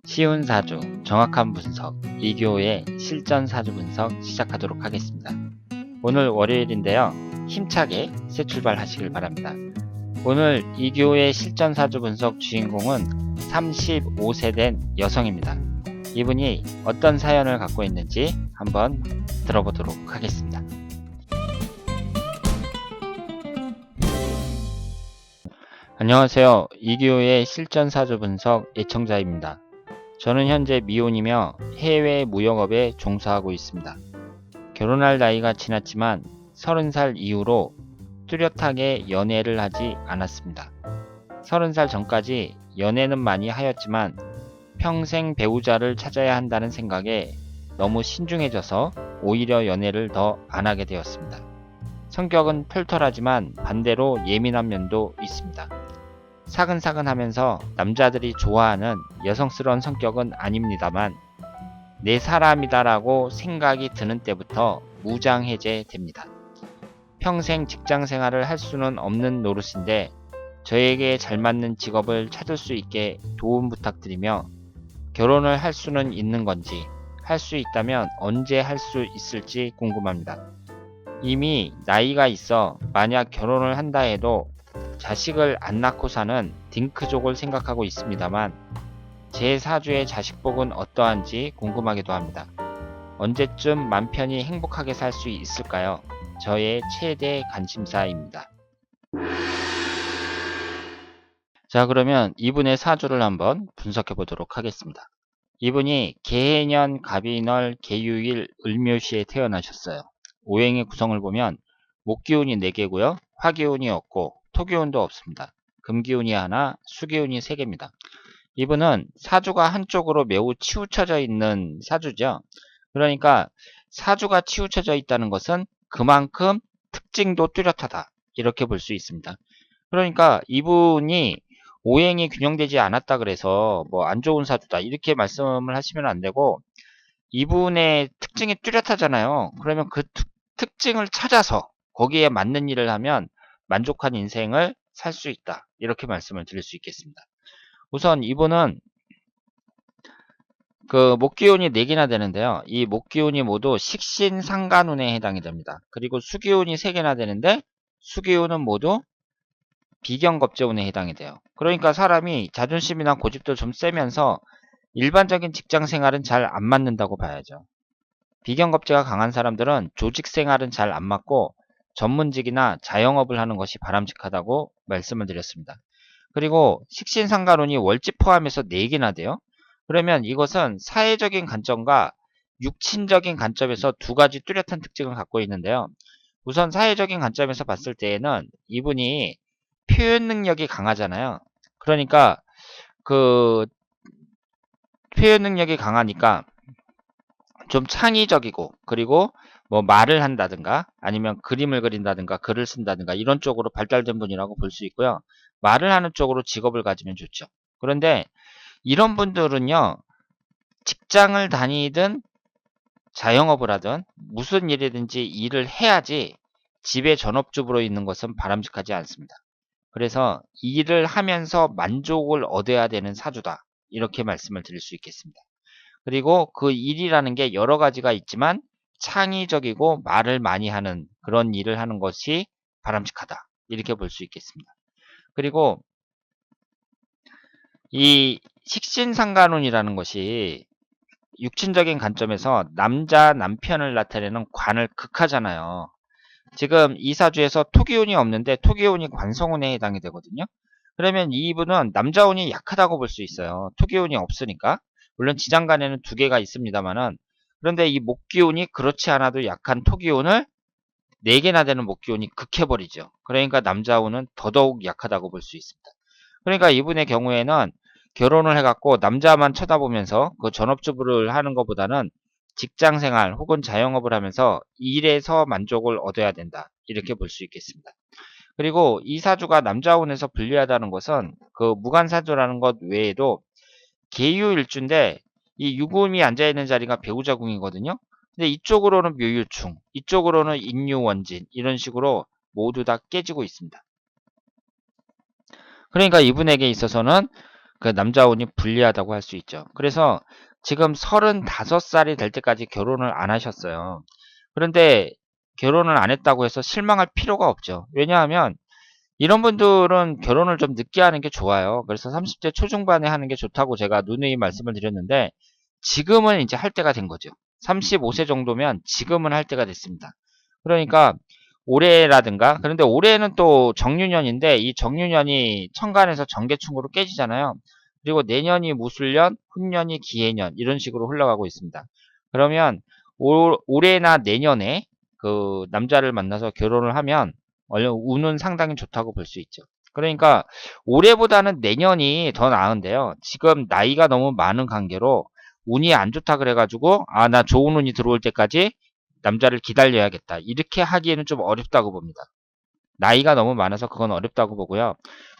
쉬운 사주, 정확한 분석, 이교의 실전 사주 분석 시작하도록 하겠습니다. 오늘 월요일인데요. 힘차게 새 출발하시길 바랍니다. 오늘 이교의 실전 사주 분석 주인공은 35세 된 여성입니다. 이분이 어떤 사연을 갖고 있는지 한번 들어보도록 하겠습니다. 안녕하세요. 이교의 실전 사주 분석 애청자입니다. 저는 현재 미혼이며 해외 무역업에 종사하고 있습니다. 결혼할 나이가 지났지만 30살 이후로 뚜렷하게 연애를 하지 않았습니다. 30살 전까지 연애는 많이 하였지만 평생 배우자를 찾아야 한다는 생각에 너무 신중해져서 오히려 연애를 더 안 하게 되었습니다. 성격은 털털하지만 반대로 예민한 면도 있습니다. 사근사근하면서 남자들이 좋아하는 여성스러운 성격은 아닙니다만 내 사람이다라고 생각이 드는 때부터 무장해제 됩니다. 평생 직장생활을 할 수는 없는 노릇인데 저에게 잘 맞는 직업을 찾을 수 있게 도움 부탁드리며 결혼을 할 수는 있는 건지 할 수 있다면 언제 할 수 있을지 궁금합니다. 이미 나이가 있어 만약 결혼을 한다 해도 자식을 안 낳고 사는 딩크족을 생각하고 있습니다만 제 사주의 자식복은 어떠한지 궁금하기도 합니다. 언제쯤 맘 편히 행복하게 살 수 있을까요? 저의 최대 관심사입니다. 자, 그러면 이분의 사주를 한번 분석해 보도록 하겠습니다. 이분이 개해년 갑인월 개유일 을묘시에 태어나셨어요. 오행의 구성을 보면 목기운이 4개고요. 화기운이 없고 토기운도 없습니다. 금기운이 하나, 수기운이 3개입니다. 이분은 사주가 한쪽으로 매우 치우쳐져 있는 사주죠. 그러니까 사주가 치우쳐져 있다는 것은 그만큼 특징도 뚜렷하다. 이렇게 볼 수 있습니다. 그러니까 이분이 오행이 균형되지 않았다 그래서 뭐 안 좋은 사주다 이렇게 말씀을 하시면 안 되고 이분의 특징이 뚜렷하잖아요. 그러면 그 특징을 찾아서 거기에 맞는 일을 하면 만족한 인생을 살 수 있다. 이렇게 말씀을 드릴 수 있겠습니다. 우선 이분은 그 목기운이 4개나 되는데요. 이 목기운이 모두 식신상간운에 해당이 됩니다. 그리고 수기운이 3개나 되는데 수기운은 모두 비견겁재운에 해당이 돼요. 그러니까 사람이 자존심이나 고집도 좀 세면서 일반적인 직장 생활은 잘 안 맞는다고 봐야죠. 비견겁재가 강한 사람들은 조직 생활은 잘 안 맞고 전문직이나 자영업을 하는 것이 바람직하다고 말씀을 드렸습니다. 그리고 식신상간운이 월지 포함해서 4개나 돼요. 그러면 이것은 사회적인 관점과 육친적인 관점에서 2가지 뚜렷한 특징을 갖고 있는데요. 우선 사회적인 관점에서 봤을 때에는 이분이 표현 능력이 강하잖아요. 그러니까 그 표현 능력이 강하니까 좀 창의적이고 그리고 뭐 말을 한다든가 아니면 그림을 그린다든가 글을 쓴다든가 이런 쪽으로 발달된 분이라고 볼 수 있고요. 말을 하는 쪽으로 직업을 가지면 좋죠. 그런데 이런 분들은요. 직장을 다니든 자영업을 하든 무슨 일이든지 일을 해야지 집에 전업주부로 있는 것은 바람직하지 않습니다. 그래서 일을 하면서 만족을 얻어야 되는 사주다. 이렇게 말씀을 드릴 수 있겠습니다. 그리고 그 일이라는 게 여러 가지가 있지만 창의적이고 말을 많이 하는 그런 일을 하는 것이 바람직하다. 이렇게 볼 수 있겠습니다. 그리고 이 식신상간운이라는 것이 육친적인 관점에서 남자 남편을 나타내는 관을 극하잖아요. 지금 이 사주에서 토기운이 없는데 토기운이 관성운에 해당이 되거든요. 그러면 이분은 남자운이 약하다고 볼 수 있어요. 토기운이 없으니까. 물론 지장간에는 2개가 있습니다만은 그런데 이 목기운이 그렇지 않아도 약한 토기운을 4개나 되는 목기운이 극해버리죠. 그러니까 남자운은 더더욱 약하다고 볼 수 있습니다. 그러니까 이분의 경우에는 결혼을 해갖고 남자만 쳐다보면서 그 전업주부를 하는 것보다는 직장생활 혹은 자영업을 하면서 일에서 만족을 얻어야 된다. 이렇게 볼 수 있겠습니다. 그리고 이 사주가 남자운에서 불리하다는 것은 그 무관사주라는 것 외에도 계유일주인데 이 유금이 앉아있는 자리가 배우자궁이거든요. 근데 이쪽으로는 묘유충, 이쪽으로는 인유원진 이런 식으로 모두 다 깨지고 있습니다. 그러니까 이분에게 있어서는 그 남자 운이 불리하다고 할 수 있죠. 그래서 지금 35살이 될 때까지 결혼을 안 하셨어요. 그런데 결혼을 안 했다고 해서 실망할 필요가 없죠. 왜냐하면 이런 분들은 결혼을 좀 늦게 하는 게 좋아요. 그래서 30대 초중반에 하는 게 좋다고 제가 누누이 말씀을 드렸는데 지금은 이제 할 때가 된 거죠. 35세 정도면 지금은 할 때가 됐습니다. 그러니까 올해라든가, 그런데 올해는 또 정유년인데 이 정유년이 천간에서 정계충으로 깨지잖아요. 그리고 내년이 무술년, 훈년이 기해년 이런 식으로 흘러가고 있습니다. 그러면 올해나 내년에 그 남자를 만나서 결혼을 하면 운은 상당히 좋다고 볼 수 있죠. 그러니까 올해보다는 내년이 더 나은데요. 지금 나이가 너무 많은 관계로 운이 안 좋다 그래가지고 나 좋은 운이 들어올 때까지 남자를 기다려야겠다. 이렇게 하기에는 좀 어렵다고 봅니다. 나이가 너무 많아서 그건 어렵다고 보고요.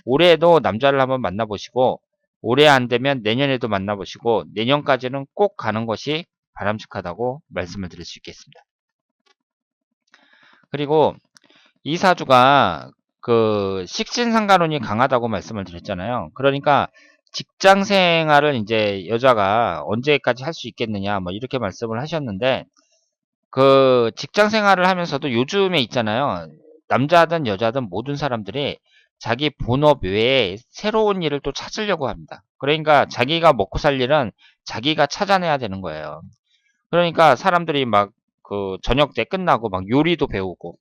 올해도 남자를 한번 만나보시고 올해 안 되면 내년에도 만나보시고 내년까지는 꼭 가는 것이 바람직하다고 말씀을 드릴 수 있겠습니다. 그리고 이 사주가 그 식신상간운이 강하다고 말씀을 드렸잖아요. 그러니까 직장 생활을 이제 여자가 언제까지 할 수 있겠느냐 뭐 이렇게 말씀을 하셨는데 그 직장 생활을 하면서도 요즘에 있잖아요. 남자든 여자든 모든 사람들이 자기 본업 외에 새로운 일을 또 찾으려고 합니다. 그러니까 자기가 먹고 살 일은 자기가 찾아내야 되는 거예요. 그러니까 사람들이 막 그 저녁 때 끝나고 막 요리도 배우고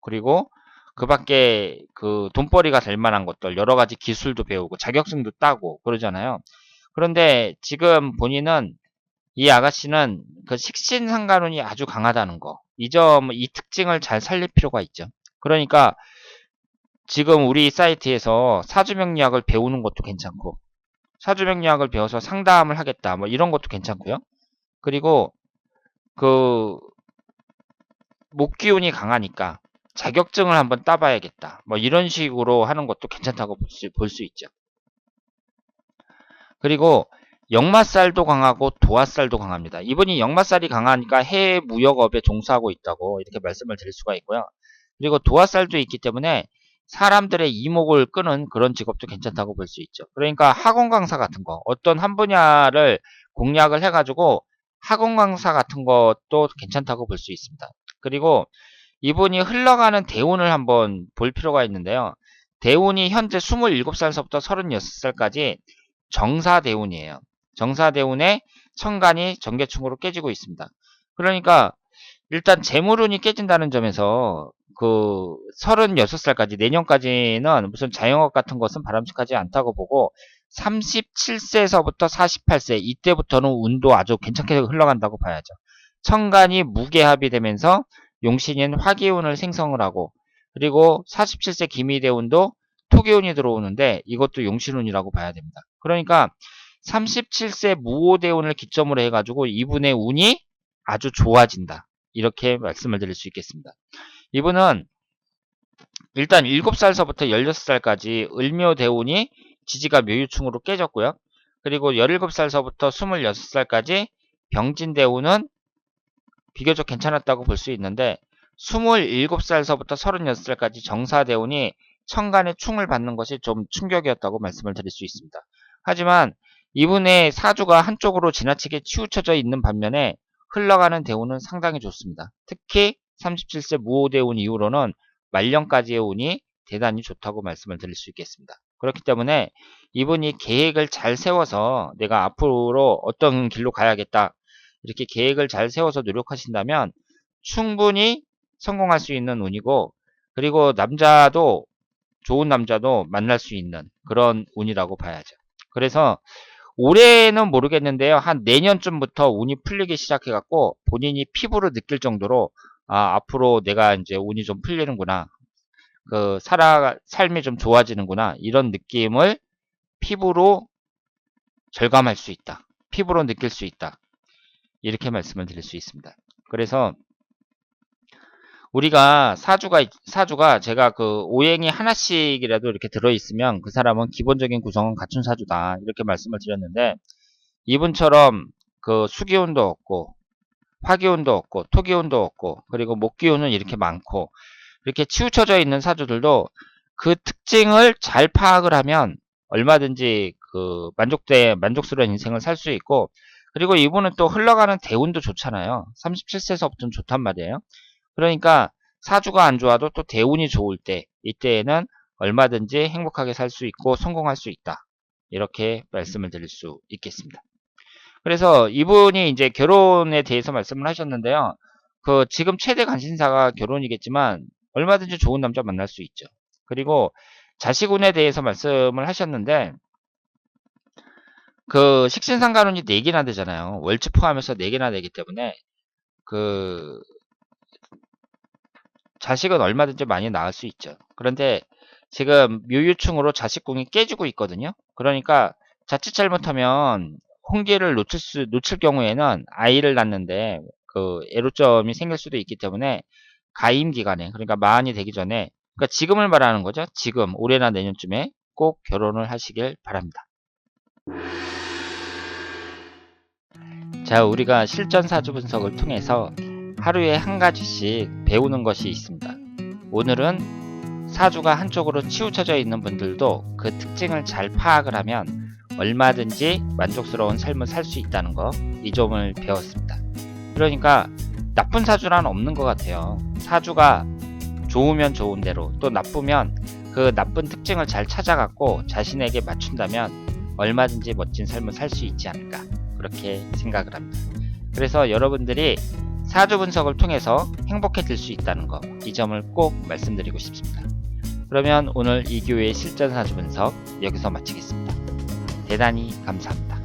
그리고 그 밖에 그 돈벌이가 될 만한 것들 여러 가지 기술도 배우고 자격증도 따고 그러잖아요. 그런데 지금 본인은 이 아가씨는 그 식신상간운이 아주 강하다는 거. 이 특징을 잘 살릴 필요가 있죠. 그러니까 지금 우리 사이트에서 사주명리학을 배우는 것도 괜찮고, 사주명리학을 배워서 상담을 하겠다. 뭐 이런 것도 괜찮고요. 그리고 그 목기운이 강하니까 자격증을 한번 따봐야겠다. 뭐 이런 식으로 하는 것도 괜찮다고 볼 수 있죠. 그리고 역마살도 강하고 도화살도 강합니다. 이분이 역마살이 강하니까 해외 무역업에 종사하고 있다고 이렇게 말씀을 드릴 수가 있고요. 그리고 도화살도 있기 때문에 사람들의 이목을 끄는 그런 직업도 괜찮다고 볼 수 있죠. 그러니까 학원 강사 같은 거, 어떤 한 분야를 공략을 해가지고 학원 강사 같은 것도 괜찮다고 볼 수 있습니다. 그리고 이분이 흘러가는 대운을 한번 볼 필요가 있는데요. 대운이 현재 27살서부터 36살까지 정사대운이에요. 정사대운에 천간이 정계충으로 깨지고 있습니다. 그러니까 일단 재물운이 깨진다는 점에서 그 36살까지 내년까지는 무슨 자영업 같은 것은 바람직하지 않다고 보고 37세서부터 48세 이때부터는 운도 아주 괜찮게 흘러간다고 봐야죠. 천간이 무게합이 되면서 용신인 화기운을 생성을 하고 그리고 47세 기미대운도 토기운이 들어오는데 이것도 용신운이라고 봐야 됩니다. 그러니까 37세 무오대운을 기점으로 해가지고 이분의 운이 아주 좋아진다. 이렇게 말씀을 드릴 수 있겠습니다. 이분은 일단 7살서부터 16살까지 을묘대운이 지지가 묘유충으로 깨졌고요. 그리고 17살서부터 26살까지 병진대운은 비교적 괜찮았다고 볼 수 있는데 27살서부터 36살까지 정사대운이 천간의 충을 받는 것이 좀 충격이었다고 말씀을 드릴 수 있습니다. 하지만 이분의 사주가 한쪽으로 지나치게 치우쳐져 있는 반면에 흘러가는 대운은 상당히 좋습니다. 특히 37세 무오대운 이후로는 말년까지의 운이 대단히 좋다고 말씀을 드릴 수 있겠습니다. 그렇기 때문에 이분이 계획을 잘 세워서 내가 앞으로 어떤 길로 가야겠다 이렇게 계획을 잘 세워서 노력하신다면 충분히 성공할 수 있는 운이고 그리고 남자도 좋은 남자도 만날 수 있는 그런 운이라고 봐야죠. 그래서 올해는 모르겠는데요. 한 내년쯤부터 운이 풀리기 시작해갖고 본인이 피부로 느낄 정도로 앞으로 내가 이제 운이 좀 풀리는구나. 그 삶이 좀 좋아지는구나. 이런 느낌을 피부로 절감할 수 있다. 피부로 느낄 수 있다. 이렇게 말씀을 드릴 수 있습니다. 그래서 우리가 사주가 제가 그 오행이 하나씩이라도 이렇게 들어있으면 그 사람은 기본적인 구성은 갖춘 사주다. 이렇게 말씀을 드렸는데 이분처럼 그 수기운도 없고 화기운도 없고 토기운도 없고 그리고 목기운은 이렇게 많고 이렇게 치우쳐져 있는 사주들도 그 특징을 잘 파악을 하면 얼마든지 만족스러운 인생을 살 수 있고, 그리고 이분은 또 흘러가는 대운도 좋잖아요. 37세서부터는 좋단 말이에요. 그러니까 사주가 안 좋아도 또 대운이 좋을 때, 이때에는 얼마든지 행복하게 살 수 있고 성공할 수 있다. 이렇게 말씀을 드릴 수 있겠습니다. 그래서 이분이 이제 결혼에 대해서 말씀을 하셨는데요. 지금 최대 관심사가 결혼이겠지만 얼마든지 좋은 남자 만날 수 있죠. 그리고 자식운에 대해서 말씀을 하셨는데, 식신상간운이 4개나 되잖아요. 월지 포함해서 4개나 되기 때문에 자식은 얼마든지 많이 낳을 수 있죠. 그런데 지금 묘유충으로 자식궁이 깨지고 있거든요. 그러니까 자칫 잘못하면 홍기를 놓칠 경우에는 아이를 낳는데 애로점이 생길 수도 있기 때문에 가임 기간에, 그러니까 마흔이 되기 전에, 그러니까 지금을 말하는 거죠. 지금 올해나 내년쯤에 꼭 결혼을 하시길 바랍니다. 자, 우리가 실전 사주 분석을 통해서 하루에 한 가지씩 배우는 것이 있습니다. 오늘은 사주가 한쪽으로 치우쳐져 있는 분들도 그 특징을 잘 파악을 하면 얼마든지 만족스러운 삶을 살 수 있다는 거, 이 점을 배웠습니다. 그러니까 나쁜 사주란 없는 것 같아요. 사주가 좋으면 좋은 대로, 또 나쁘면 그 나쁜 특징을 잘 찾아갖고 자신에게 맞춘다면 얼마든지 멋진 삶을 살 수 있지 않을까, 그렇게 생각을 합니다. 그래서 여러분들이 사주 분석을 통해서 행복해질 수 있다는 거, 이 점을 꼭 말씀드리고 싶습니다. 그러면 오늘 이교의 실전 사주 분석 여기서 마치겠습니다. 대단히 감사합니다.